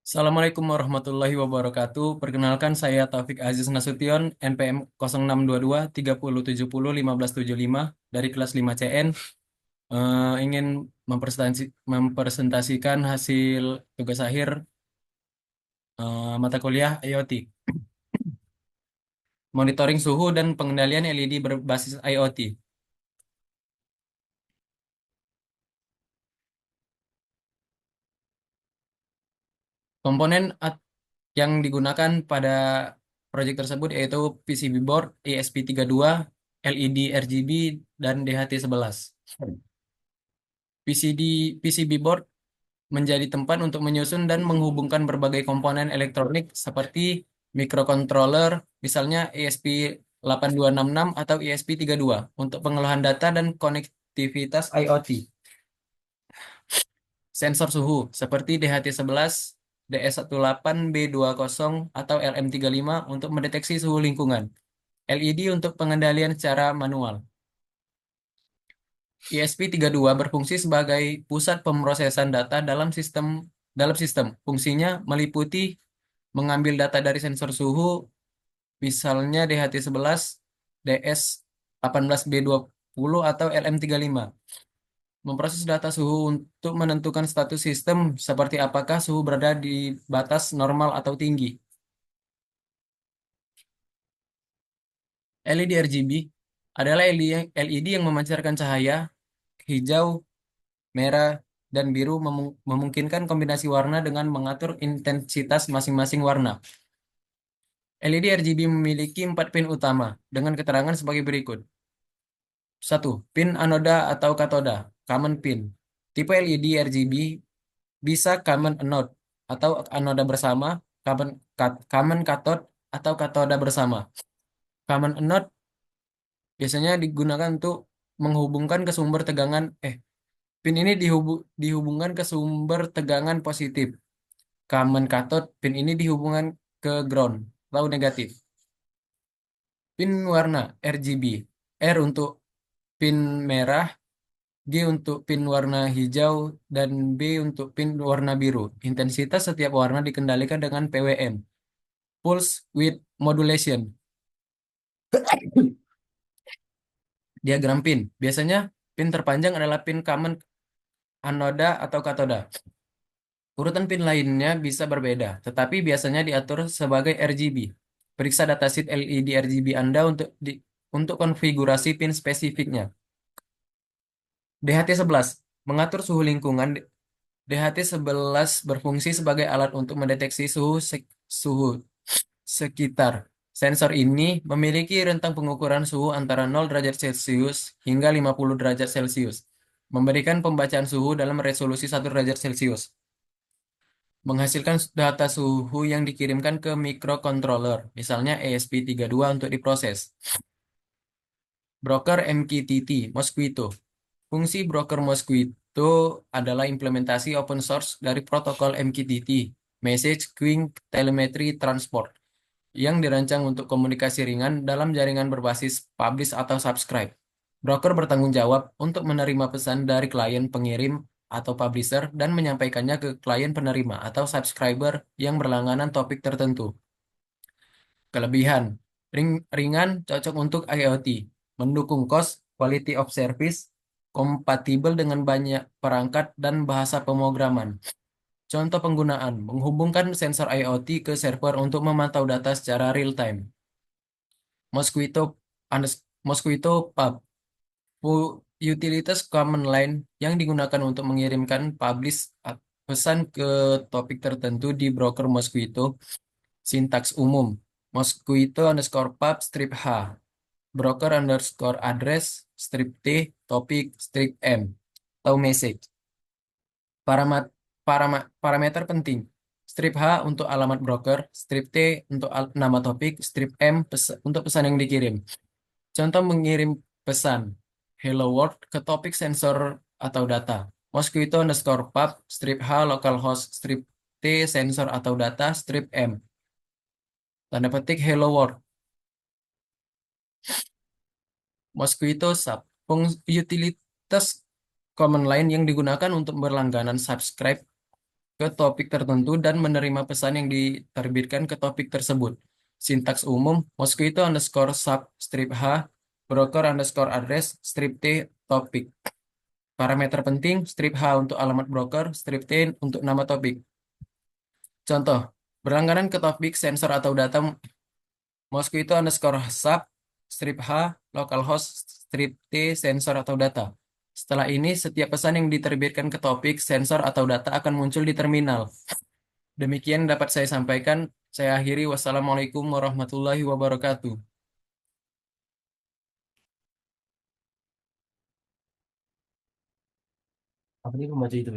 Assalamualaikum warahmatullahi wabarakatuh. Perkenalkan saya Taufik Aziz Nasution, NPM 0622 3070 1575 dari kelas 5 CN. Ingin mempresentasikan hasil tugas akhir mata kuliah IoT, monitoring suhu dan pengendalian LED berbasis IoT. Komponen yang digunakan pada proyek tersebut yaitu PCB board ESP32, LED RGB, dan DHT11. PCD, PCB board menjadi tempat untuk menyusun dan menghubungkan berbagai komponen elektronik seperti microcontroller, misalnya ESP8266 atau ESP32 untuk pengolahan data dan konektivitas IoT. Sensor suhu seperti DHT11, DS18B20 atau LM35 untuk mendeteksi suhu lingkungan. LED untuk pengendalian secara manual. ESP32 berfungsi sebagai pusat pemrosesan data dalam sistem. Fungsinya meliputi mengambil data dari sensor suhu, misalnya DHT11, DS18B20 atau LM35. Memproses data suhu untuk menentukan status sistem seperti apakah suhu berada di batas normal atau tinggi. LED RGB adalah LED yang memancarkan cahaya hijau, merah, dan biru memungkinkan kombinasi warna dengan mengatur intensitas masing-masing warna. LED RGB memiliki 4 pin utama dengan keterangan sebagai berikut. 1. Pin anoda atau katoda, common pin. Tipe LED RGB bisa common anode atau anoda bersama, common cathode atau katoda bersama. Common anode biasanya digunakan untuk menghubungkan ke sumber tegangan pin ini dihubungkan ke sumber tegangan positif. Common cathode, pin ini dihubungkan ke ground atau negatif. Pin warna RGB. R untuk pin merah, G untuk pin warna hijau, dan B untuk pin warna biru. Intensitas setiap warna dikendalikan dengan PWM, Pulse Width Modulation. Diagram pin. Biasanya pin terpanjang adalah pin common anoda atau katoda. Urutan pin lainnya bisa berbeda, tetapi biasanya diatur sebagai RGB. Periksa datasheet LED RGB Anda untuk konfigurasi pin spesifiknya. DHT11 mengatur suhu lingkungan. DHT11 berfungsi sebagai alat untuk mendeteksi suhu sekitar. Sensor ini memiliki rentang pengukuran suhu antara 0 derajat Celcius hingga 50 derajat Celcius, memberikan pembacaan suhu dalam resolusi 1 derajat Celcius. Menghasilkan data suhu yang dikirimkan ke microcontroller, misalnya ESP32 untuk diproses. Broker MQTT, Mosquito. Fungsi broker Mosquito adalah implementasi open source dari protokol MQTT, Message Queuing Telemetry Transport, yang dirancang untuk komunikasi ringan dalam jaringan berbasis publish atau subscribe. Broker bertanggung jawab untuk menerima pesan dari klien pengirim atau publisher dan menyampaikannya ke klien penerima atau subscriber yang berlangganan topik tertentu. Kelebihan, ringan, cocok untuk IoT, mendukung cost, quality of service, kompatibel dengan banyak perangkat dan bahasa pemrograman. Contoh penggunaan, menghubungkan sensor IoT ke server untuk memantau data secara real-time. Mosquito Pub, utilitas command line yang digunakan untuk mengirimkan pesan ke topik tertentu di broker Mosquito. Sintaks umum, Mosquito underscore pub strip H, broker underscore address strip T, topik strip M, atau message. Parameter penting. Strip H untuk alamat broker, strip T untuk nama topik, strip M untuk pesan yang dikirim. Contoh mengirim pesan Hello World ke topik sensor atau data. Mosquito underscore pub, strip H localhost, strip T sensor atau data, strip M. Tanda petik Hello World. Mosquito sub. Utilitas command line yang digunakan untuk berlangganan subscribe ke topik tertentu dan menerima pesan yang diterbitkan ke topik tersebut. Sintaks umum, mosquito underscore sub strip H, broker underscore address, strip T, topik. Parameter penting, strip H untuk alamat broker, strip T untuk nama topik. Contoh, berlangganan ke topik sensor atau data mosquito underscore sub, strip H, localhost, strip T, sensor atau data. Setelah ini, setiap pesan yang diterbitkan ke topik, sensor atau data akan muncul di terminal. Demikian dapat saya sampaikan. Saya akhiri. Wassalamualaikum warahmatullahi wabarakatuh. Apa ini pembaca itu?